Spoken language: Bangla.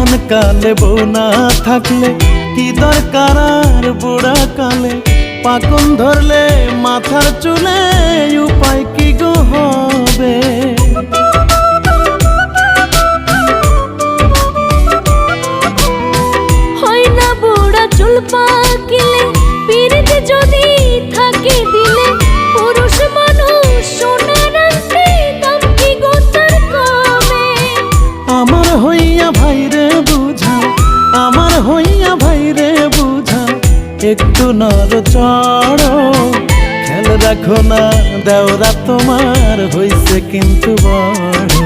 যৌবন কালে বউ না থাকলে কি দরকার আর বুড়া কালে পাকন ধরলে মাথার চুলে উপায় কি গো হবে। হয় না বুড়া চুল পাকিলে পিরিতে যদি থাকে দিলে পুরুষ মানুষ সোনার আংটি দাম কি গো তার কমে। আমার হইয়া ভাইরে বুঝা, আমার হইয়া ভাইরে বুঝা, একটু নর চড়ো খেয়াল রাখো না দেওরা তোমার হইছে কিন্তু বড়।